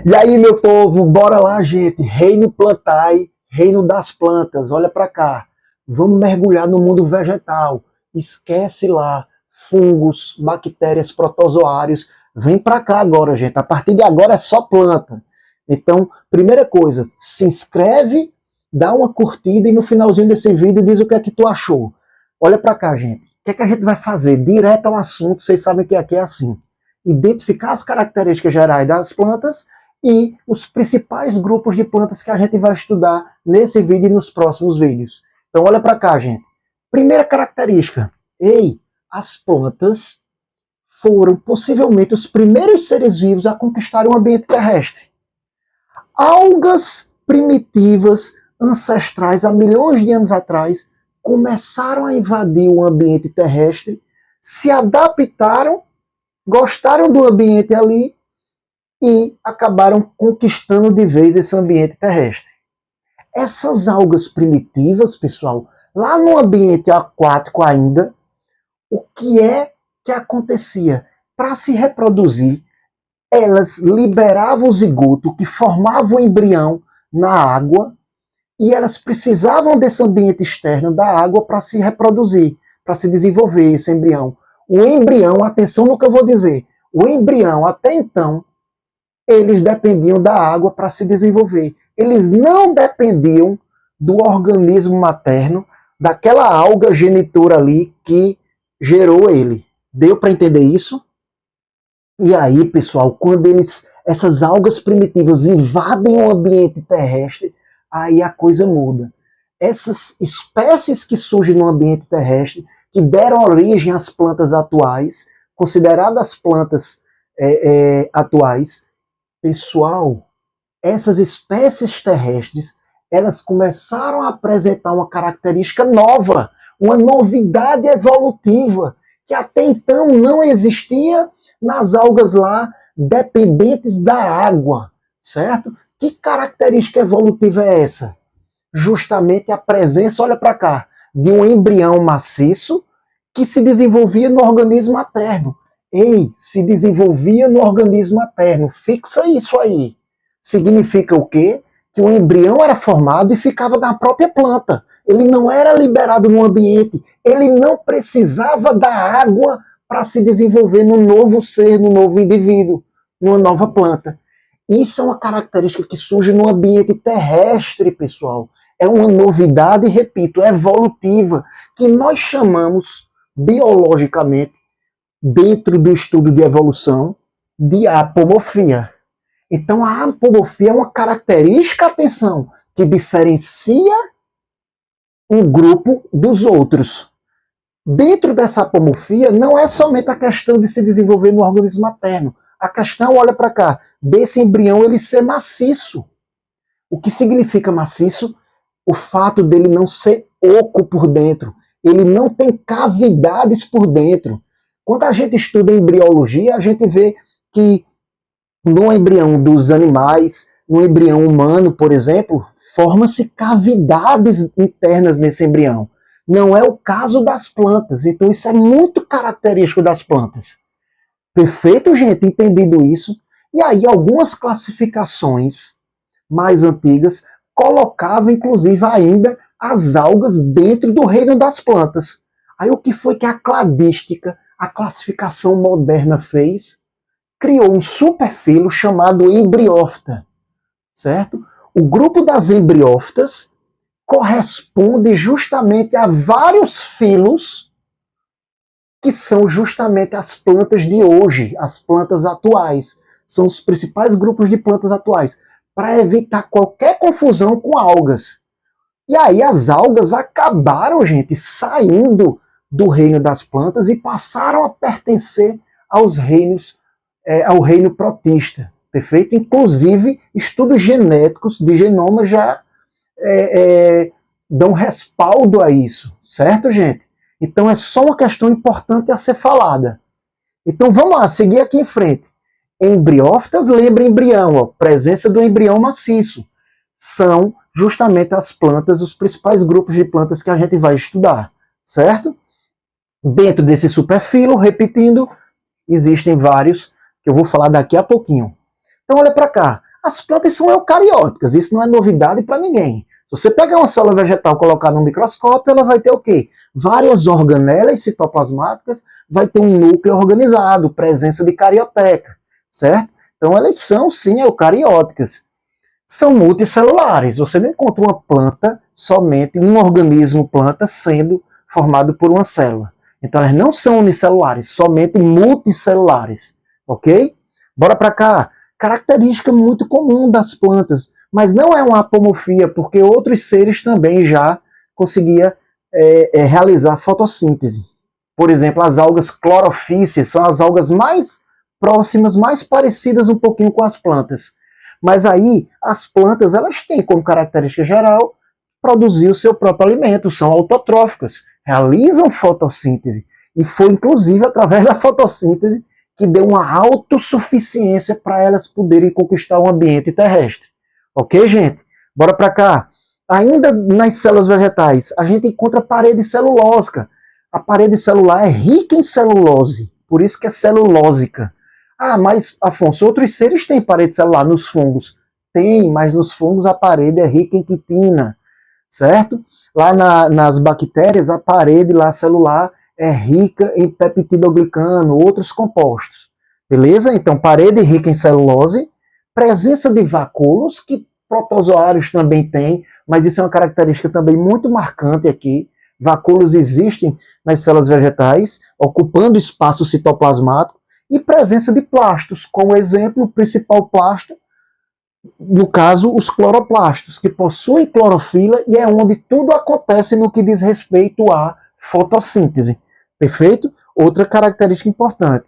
E aí, meu povo, bora lá, gente. Reino Plantae, reino das plantas. Olha para cá. Vamos mergulhar no mundo vegetal. Esquece lá fungos, bactérias, protozoários. Vem para cá agora, gente. A partir de agora é só planta. Então, primeira coisa, se inscreve, dá uma curtida e no finalzinho desse vídeo diz o que é que tu achou. Olha para cá, gente. O que é que a gente vai fazer? Direto ao assunto. Vocês sabem que aqui é assim. Identificar as características gerais das plantas e os principais grupos de plantas que a gente vai estudar nesse vídeo e nos próximos vídeos. Então olha para cá, gente. Primeira característica. Ei, as plantas foram possivelmente os primeiros seres vivos a conquistar o ambiente terrestre. Algas primitivas, ancestrais, há milhões de anos atrás, começaram a invadir o ambiente terrestre, se adaptaram, gostaram do ambiente ali e acabaram conquistando de vez esse ambiente terrestre. Essas algas primitivas, pessoal, lá no ambiente aquático ainda, o que é que acontecia? Para se reproduzir, elas liberavam o zigoto, que formava o embrião na água, e elas precisavam desse ambiente externo da água para se reproduzir, para se desenvolver esse embrião. O embrião, atenção no que eu vou dizer, o embrião até então, eles dependiam da água para se desenvolver. Eles não dependiam do organismo materno, daquela alga genitora ali que gerou ele. Deu para entender isso? E aí, pessoal, quando essas algas primitivas invadem o ambiente terrestre, aí a coisa muda. Essas espécies que surgem no ambiente terrestre, que deram origem às plantas atuais, consideradas plantas atuais, pessoal, essas espécies terrestres, elas começaram a apresentar uma característica nova, uma novidade evolutiva, que até então não existia nas algas lá dependentes da água, certo? Que característica evolutiva é essa? Justamente a presença, olha para cá, de um embrião maciço que se desenvolvia no organismo materno. Ei, se desenvolvia no organismo materno. Fixa isso aí. Significa o quê? Que o embrião era formado e ficava na própria planta. Ele não era liberado no ambiente. Ele não precisava da água para se desenvolver num novo ser, num novo indivíduo, numa nova planta. Isso é uma característica que surge no ambiente terrestre, pessoal. É uma novidade, repito, evolutiva, que nós chamamos biologicamente, dentro do estudo de evolução, de apomorfia. Então a apomorfia é uma característica, atenção, que diferencia um grupo dos outros. Dentro dessa apomorfia não é somente a questão de se desenvolver no organismo materno. A questão, olha para cá, desse embrião ele ser maciço. O que significa maciço? O fato dele não ser oco por dentro. Ele não tem cavidades por dentro. Quando a gente estuda embriologia, a gente vê que no embrião dos animais, no embrião humano, por exemplo, formam-se cavidades internas nesse embrião. Não é o caso das plantas. Então isso é muito característico das plantas. Perfeito, gente? Entendido isso? E aí algumas classificações mais antigas colocavam, inclusive, ainda as algas dentro do reino das plantas. Aí o que foi que a cladística, a classificação moderna fez? Criou um superfilo chamado embriófita, certo? O grupo das embriófitas corresponde justamente a vários filos que são justamente as plantas de hoje, as plantas atuais. São os principais grupos de plantas atuais, para evitar qualquer confusão com algas. E aí as algas acabaram, gente, saindo do reino das plantas e passaram a pertencer aos reinos, ao reino protista, perfeito? Inclusive, estudos genéticos de genoma já dão respaldo a isso, certo, gente? Então é só uma questão importante a ser falada. Então vamos lá, seguir aqui em frente. Embriófitas, lembra embrião, ó, presença do embrião maciço. São justamente as plantas, os principais grupos de plantas que a gente vai estudar, certo? Dentro desse superfilo, repetindo, existem vários que eu vou falar daqui a pouquinho. Então olha para cá, As plantas são eucarióticas, isso não é novidade para ninguém. Se você pegar uma célula vegetal e colocar no microscópio, ela vai ter o quê? Várias organelas citoplasmáticas, vai ter um núcleo organizado, presença de carioteca, certo? Então elas são, sim, eucarióticas. São multicelulares. Você não encontra uma planta, somente um organismo planta, sendo formado por uma célula. Então elas não são unicelulares, somente multicelulares. Ok? Bora para cá. Característica muito comum das plantas, mas não é uma apomorfia, porque outros seres também já conseguiam realizar fotossíntese. Por exemplo, as algas clorofíceas são as algas mais próximas, mais parecidas um pouquinho com as plantas. Mas aí, as plantas, elas têm como característica geral produzir o seu próprio alimento, são autotróficas, realizam fotossíntese. E foi, inclusive, através da fotossíntese que deu uma autossuficiência para elas poderem conquistar o ambiente terrestre. Ok, gente? Bora para cá. Ainda nas células vegetais, a gente encontra a parede celulósica. A parede celular é rica em celulose, por isso que é celulósica. Ah, mas, Afonso, outros seres têm parede celular nos fungos. Tem, mas nos fungos a parede é rica em quitina, certo? Lá nas bactérias, a parede lá celular é rica em peptidoglicano, outros compostos. Beleza? Então, parede rica em celulose, presença de vacúolos, que protozoários também têm, mas isso é uma característica também muito marcante aqui. Vacúolos existem nas células vegetais, ocupando espaço citoplasmático, e presença de plastos, como exemplo, o principal plasto, no caso, os cloroplastos, que possuem clorofila e é onde tudo acontece no que diz respeito à fotossíntese. Perfeito? Outra característica importante.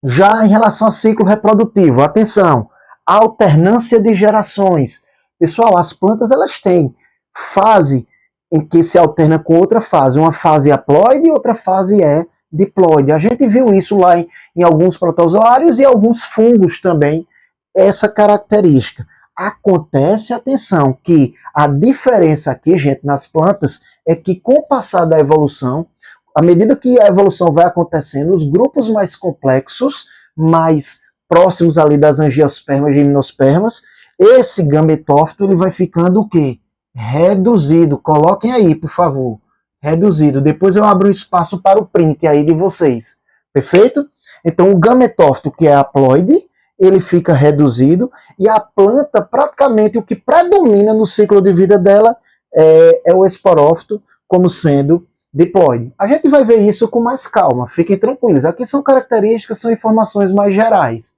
Já em relação ao ciclo reprodutivo, atenção, alternância de gerações. Pessoal, as plantas elas têm fase em que se alterna com outra fase. Uma fase haploide e outra fase é diploide. A gente viu isso lá em alguns protozoários e alguns fungos também, essa característica. Acontece, atenção, que a diferença aqui, gente, nas plantas, é que com o passar da evolução, à medida que a evolução vai acontecendo, os grupos mais complexos, mais próximos ali das angiospermas e gimnospermas, esse gametófito ele vai ficando o quê? Reduzido. Coloquem aí, por favor. Reduzido. Depois eu abro espaço para o print aí de vocês. Perfeito? Então o gametófito, que é haploide, ele fica reduzido e a planta, praticamente, o que predomina no ciclo de vida dela é o esporófito, como sendo diploide. A gente vai ver isso com mais calma, fiquem tranquilos. Aqui são características, são informações mais gerais.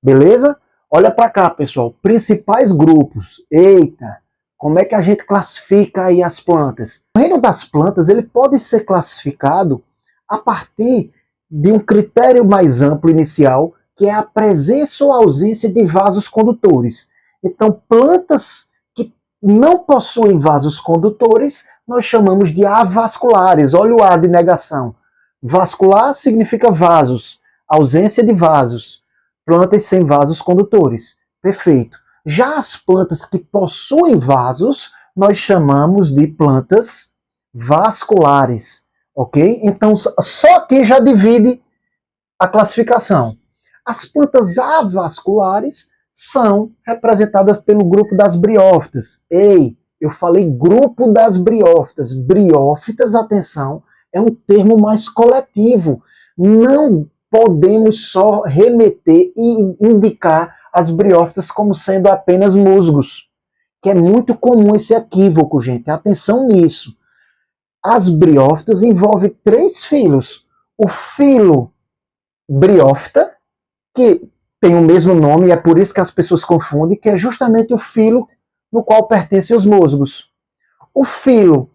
Beleza? Olha para cá, pessoal. Principais grupos. Eita, como é que a gente classifica aí as plantas? O reino das plantas ele pode ser classificado a partir de um critério mais amplo inicial, que é a presença ou ausência de vasos condutores. Então, plantas que não possuem vasos condutores, nós chamamos de avasculares. Olha o A de negação. Vascular significa vasos, ausência de vasos. Plantas sem vasos condutores. Perfeito. Já as plantas que possuem vasos, nós chamamos de plantas vasculares. Ok? Então, só aqui já divide a classificação. As plantas avasculares são representadas pelo grupo das briófitas. Ei, eu falei grupo das briófitas. Briófitas, atenção, é um termo mais coletivo. Não podemos só remeter e indicar as briófitas como sendo apenas musgos, que é muito comum esse equívoco, gente. Atenção nisso. As briófitas envolvem 3 filos. O filo briófita, que tem o mesmo nome, e é por isso que as pessoas confundem, que é justamente o filo no qual pertencem os musgos. O filo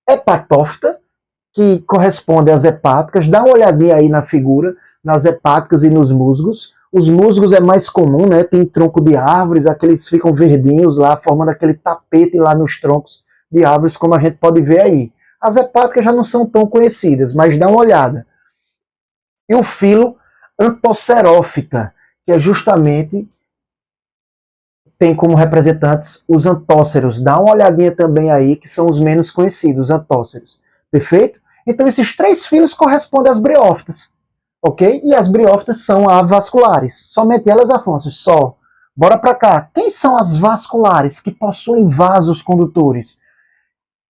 hepatófita, que corresponde às hepáticas, dá uma olhadinha aí na figura, nas hepáticas e nos musgos. Os musgos é mais comum, né? Tem tronco de árvores, aqueles ficam verdinhos lá, formando aquele tapete lá nos troncos de árvores, como a gente pode ver aí. As hepáticas já não são tão conhecidas, mas dá uma olhada. E o filo anthocerófita, que é justamente, tem como representantes os antóceros. Dá uma olhadinha também aí, que são os menos conhecidos, os antóceros. Perfeito? Então esses 3 filos correspondem às briófitas. Ok? E as briófitas são avasculares. Somente elas, Afonso? Só. Bora para cá. Quem são as vasculares que possuem vasos condutores?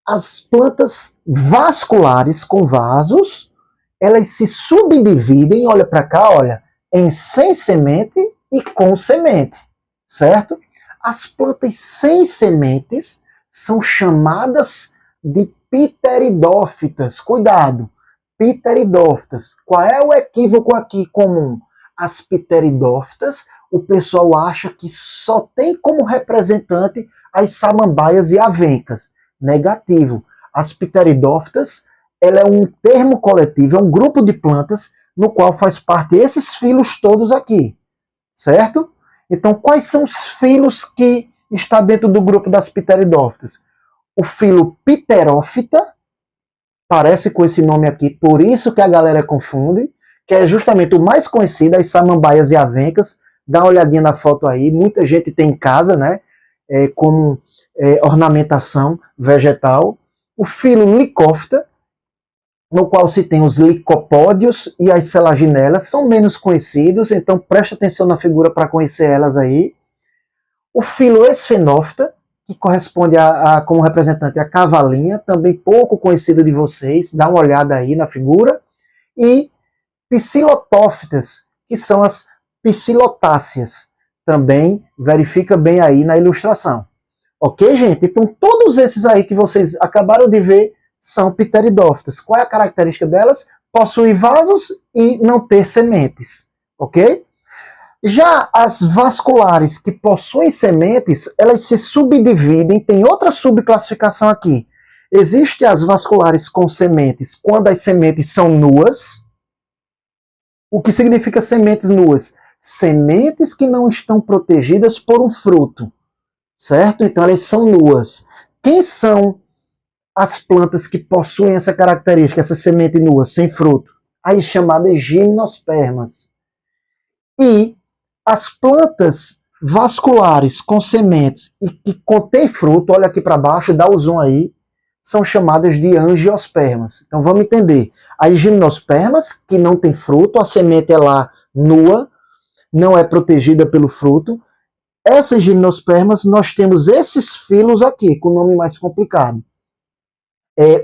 As plantas vasculares com vasos, elas se subdividem, olha para cá, olha, em sem semente e com semente, certo? As plantas sem sementes são chamadas de pteridófitas. Cuidado, pteridófitas. Qual é o equívoco aqui comum? As pteridófitas, o pessoal acha que só tem como representante as samambaias e avencas. Negativo. As pteridófitas, ela é um termo coletivo, é um grupo de plantas no qual faz parte esses filos todos aqui, certo? Então, quais são os filos que está dentro do grupo das pteridófitas? O filo Pterófita, parece com esse nome aqui, por isso que a galera confunde, que é justamente o mais conhecido, as samambaias e avencas. Dá uma olhadinha na foto aí, muita gente tem em casa, né? Como ornamentação vegetal. O filo Licófita, no qual se tem os licopódios e as selaginelas, são menos conhecidos, então preste atenção na figura para conhecer elas aí. O filo Esfenófita, que corresponde como representante a cavalinha, também pouco conhecido de vocês, dá uma olhada aí na figura. E Psilotófitas, que são as psilotáceas, também verifica bem aí na ilustração. Ok, gente? Então todos esses aí que vocês acabaram de ver são pteridófitas. Qual é a característica delas? Possuir vasos e não ter sementes. Ok? Já as vasculares que possuem sementes, elas se subdividem, tem outra subclassificação aqui. Existem as vasculares com sementes quando as sementes são nuas. O que significa sementes nuas? Sementes que não estão protegidas por um fruto, certo? Então elas são nuas. Quem são as plantas que possuem essa característica, essa semente nua, sem fruto? As chamadas gimnospermas. E as plantas vasculares com sementes e que contêm fruto, olha aqui para baixo, dá o zoom aí, são chamadas de angiospermas. Então vamos entender. As gimnospermas, que não tem fruto, a semente é lá nua, não é protegida pelo fruto. Essas gimnospermas, nós temos esses filos aqui, com o nome mais complicado.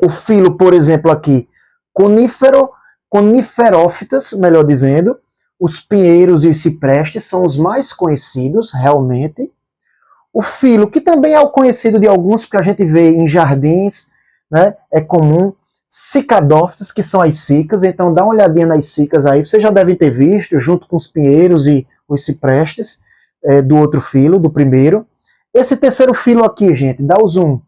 O filo, por exemplo, aqui, coniferófitas, melhor dizendo. Os pinheiros e os ciprestes são os mais conhecidos, realmente. O filo, que também é o conhecido de alguns, porque a gente vê em jardins, né, é comum. Cicadófitas, que são as cicas, então dá uma olhadinha nas cicas aí, vocês já devem ter visto, junto com os pinheiros e os ciprestes, do outro filo, do primeiro. Esse terceiro filo aqui, gente, dá o zoom.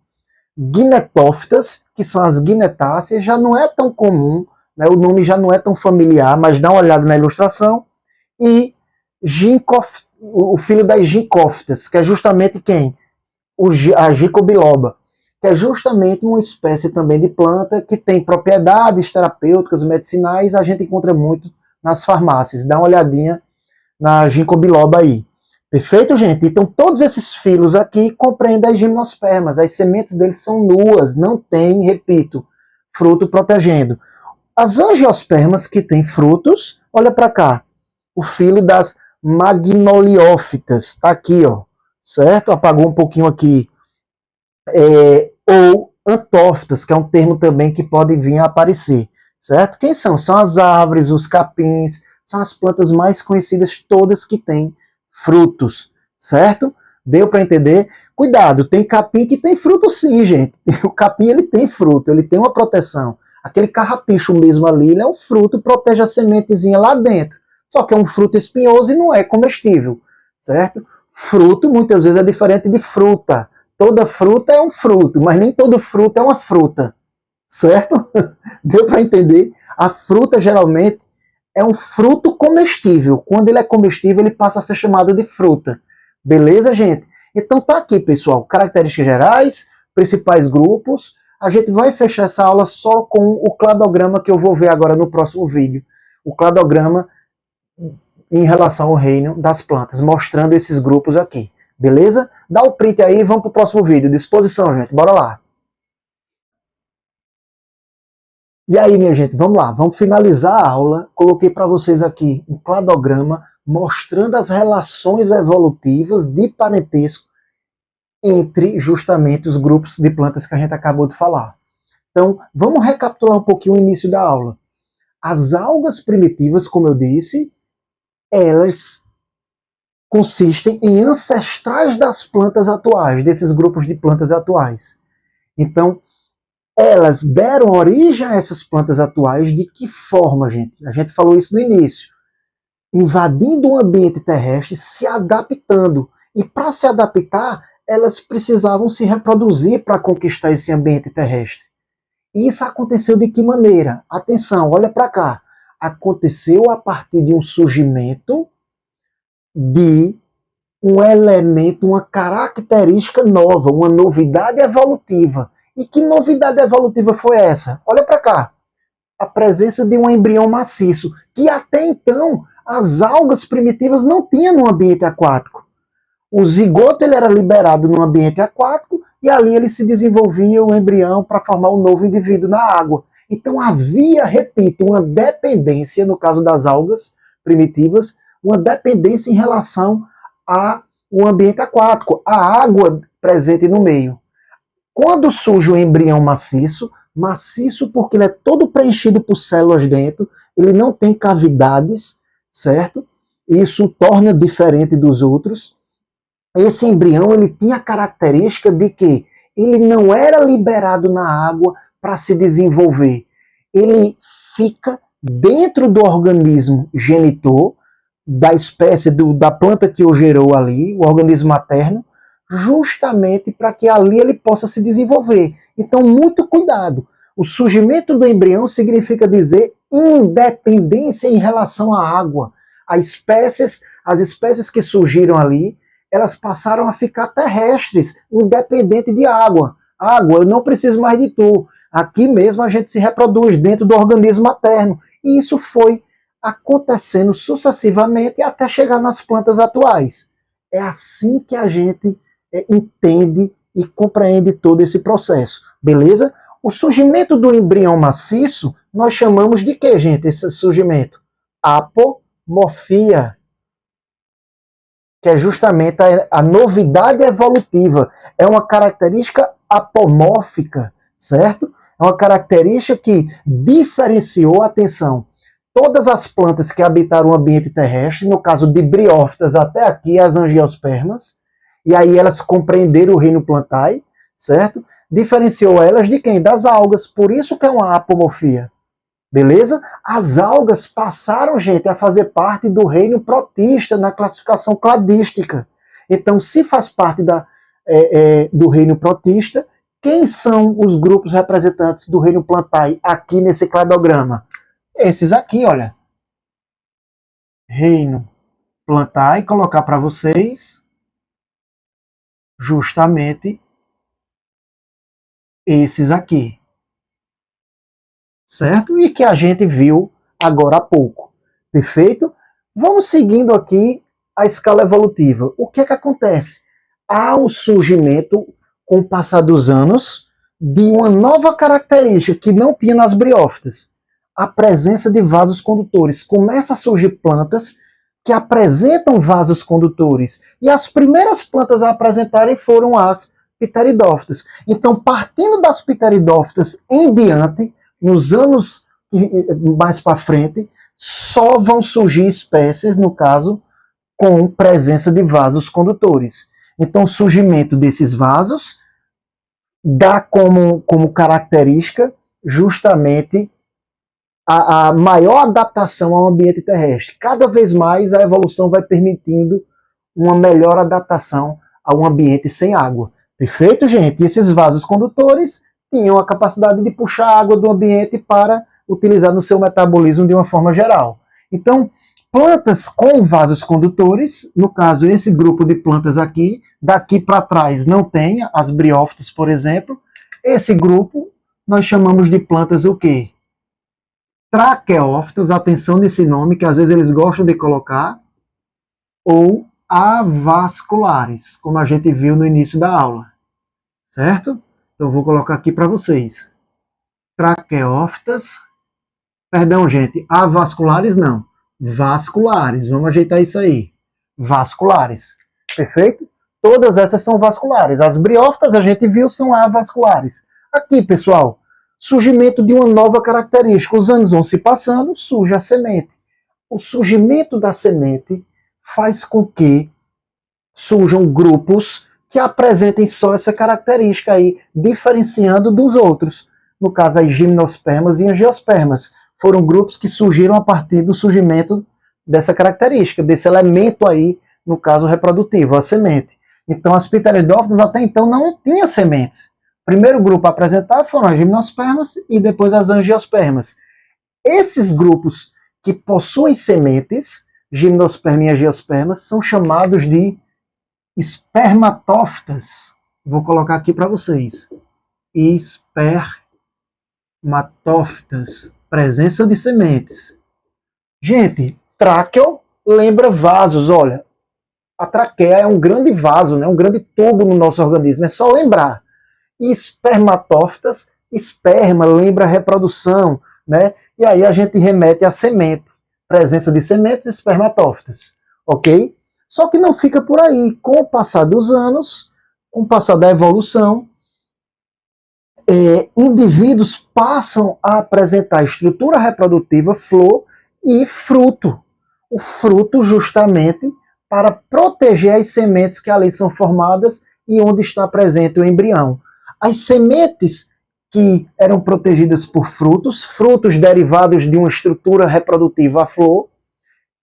Guinetófitas, que são as guinetáceas, já não é tão comum, né, o nome já não é tão familiar, mas dá uma olhada na ilustração. E o filho das gincófitas, que é justamente quem? A ginkgo que é justamente uma espécie também de planta que tem propriedades terapêuticas, medicinais, a gente encontra muito nas farmácias. Dá uma olhadinha na ginkgo biloba aí. Perfeito, gente? Então todos esses filos aqui compreendem as gimnospermas. As sementes deles são nuas, não tem, repito, fruto protegendo. As angiospermas, que têm frutos, olha para cá, o filo das magnoliófitas, está aqui, ó, certo? Apagou um pouquinho aqui. Ou antófitas, que é um termo também que pode vir a aparecer, certo? Quem são? São as árvores, os capins, são as plantas mais conhecidas todas que têm frutos, certo? Deu para entender? Cuidado, tem capim que tem fruto sim, gente. O capim, ele tem fruto, ele tem uma proteção. Aquele carrapicho mesmo ali, ele é um fruto, protege a sementezinha lá dentro. Só que é um fruto espinhoso e não é comestível, certo? Fruto, muitas vezes, é diferente de fruta. Toda fruta é um fruto, mas nem todo fruto é uma fruta, certo? Deu para entender? A fruta, geralmente, é um fruto comestível. Quando ele é comestível, ele passa a ser chamado de fruta. Beleza, gente? Então tá aqui, pessoal. Características gerais, principais grupos. A gente vai fechar essa aula só com o cladograma que eu vou ver agora no próximo vídeo. O cladograma em relação ao reino das plantas, mostrando esses grupos aqui. Beleza? Dá o print aí e vamos para o próximo vídeo. Disposição, gente. Bora lá. E aí, minha gente, vamos lá. Vamos finalizar a aula. Coloquei para vocês aqui um cladograma mostrando as relações evolutivas de parentesco entre justamente os grupos de plantas que a gente acabou de falar. Então, vamos recapitular um pouquinho o início da aula. As algas primitivas, como eu disse, elas consistem em ancestrais das plantas atuais, desses grupos de plantas atuais. Então, elas deram origem a essas plantas atuais de que forma, gente? A gente falou isso no início. Invadindo o ambiente terrestre, se adaptando. E para se adaptar, elas precisavam se reproduzir para conquistar esse ambiente terrestre. E isso aconteceu de que maneira? Atenção, olha para cá. Aconteceu a partir de um surgimento de um elemento, uma característica nova, uma novidade evolutiva. E que novidade evolutiva foi essa? Olha para cá. A presença de um embrião maciço, que até então as algas primitivas não tinham no ambiente aquático. O zigoto ele era liberado no ambiente aquático e ali ele se desenvolvia o embrião para formar um novo indivíduo na água. Então havia, repito, uma dependência, no caso das algas primitivas, uma dependência em relação ao ambiente aquático, a água presente no meio. Quando surge o embrião maciço, maciço porque ele é todo preenchido por células dentro, ele não tem cavidades, certo? Isso torna diferente dos outros. Esse embrião ele tinha a característica de que ele não era liberado na água para se desenvolver. Ele fica dentro do organismo genitor, da espécie da planta que o gerou ali, o organismo materno, justamente para que ali ele possa se desenvolver. Então, muito cuidado. O surgimento do embrião significa dizer independência em relação à água. As espécies que surgiram ali, elas passaram a ficar terrestres, independente de água. Água, eu não preciso mais de tu. Aqui mesmo a gente se reproduz dentro do organismo materno. E isso foi acontecendo sucessivamente até chegar nas plantas atuais. É assim que a gente entende e compreende todo esse processo. Beleza? O surgimento do embrião maciço, nós chamamos de que, gente, esse surgimento? Apomorfia, que é justamente a novidade evolutiva. É uma característica apomórfica, certo? É uma característica que diferenciou, atenção, todas as plantas que habitaram o ambiente terrestre, no caso de briófitas até aqui, as angiospermas, e aí elas compreenderam o reino plantae, certo? Diferenciou elas de quem? Das algas, por isso que é uma apomorfia. Beleza? As algas passaram, gente, a fazer parte do reino protista na classificação cladística. Então, se faz parte do reino protista, quem são os grupos representantes do reino plantae aqui nesse cladograma? Esses aqui, olha. Reino plantae, colocar para vocês justamente esses aqui. Certo? E que a gente viu agora há pouco. Perfeito? Vamos seguindo aqui a escala evolutiva. O que é que acontece? Há o surgimento, com o passar dos anos, de uma nova característica que não tinha nas briófitas. A presença de vasos condutores. Começa a surgir plantas que apresentam vasos condutores. E as primeiras plantas a apresentarem foram as pteridófitas. Então, partindo das pteridófitas em diante, nos anos mais para frente, só vão surgir espécies, no caso, com presença de vasos condutores. Então, o surgimento desses vasos dá como característica justamente a maior adaptação ao ambiente terrestre. Cada vez mais a evolução vai permitindo uma melhor adaptação a um ambiente sem água. Perfeito, gente? E esses vasos condutores tinham a capacidade de puxar água do ambiente para utilizar no seu metabolismo de uma forma geral. Então, plantas com vasos condutores, no caso, esse grupo de plantas aqui, daqui para trás não tem, as briófitas, por exemplo. Esse grupo nós chamamos de plantas o quê? Traqueófitas, atenção nesse nome, que às vezes eles gostam de colocar, ou avasculares, como a gente viu no início da aula. Certo? Então vou colocar aqui para vocês. Traqueófitas, perdão, gente, avasculares não. vasculares. Vamos ajeitar isso aí. Vasculares. Perfeito? Todas essas são vasculares. As briófitas, a gente viu, são avasculares. Aqui, pessoal, surgimento de uma nova característica. Os anos vão se passando, surge a semente. O surgimento da semente faz com que surjam grupos que apresentem só essa característica aí, diferenciando dos outros. No caso, as gimnospermas e angiospermas. Foram grupos que surgiram a partir do surgimento dessa característica, desse elemento aí, no caso reprodutivo, a semente. Então, as pteridófitas até então não tinham sementes. O primeiro grupo a apresentar foram as gimnospermas e depois as angiospermas. Esses grupos que possuem sementes, gimnosperma e angiospermas, são chamados de espermatófitas. Vou colocar aqui para vocês. Espermatófitas. Presença de sementes. Gente, tráqueo lembra vasos, olha. A traqueia é um grande vaso, né? Um grande tubo no nosso organismo, é só lembrar. E espermatófitas, esperma, lembra reprodução, né? E aí a gente remete à semente. Presença de sementes, espermatófitas, ok? Só que não fica por aí. Com o passar dos anos, com o passar da evolução, indivíduos passam a apresentar estrutura reprodutiva, flor e fruto. O fruto justamente para proteger as sementes que ali são formadas e onde está presente o embrião. As sementes que eram protegidas por frutos, frutos derivados de uma estrutura reprodutiva, a flor,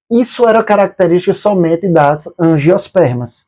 isso era característica somente das angiospermas,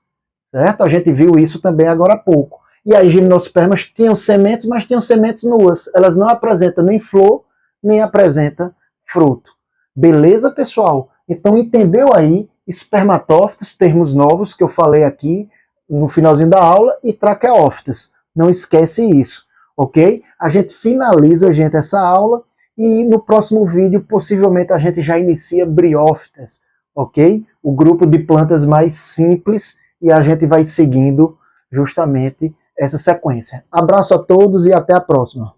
certo? A gente viu isso também agora há pouco. E as gimnospermas tinham sementes, mas tinham sementes nuas. Elas não apresentam nem flor, nem apresentam fruto. Beleza, pessoal? Então, entendeu aí? Espermatófitas, termos novos que eu falei aqui no finalzinho da aula, e traqueófitas. Não esquece isso, ok? A gente finaliza, essa aula, e no próximo vídeo, possivelmente, a gente já inicia briófitas, ok? O grupo de plantas mais simples, e a gente vai seguindo justamente essa sequência. Abraço a todos e até a próxima.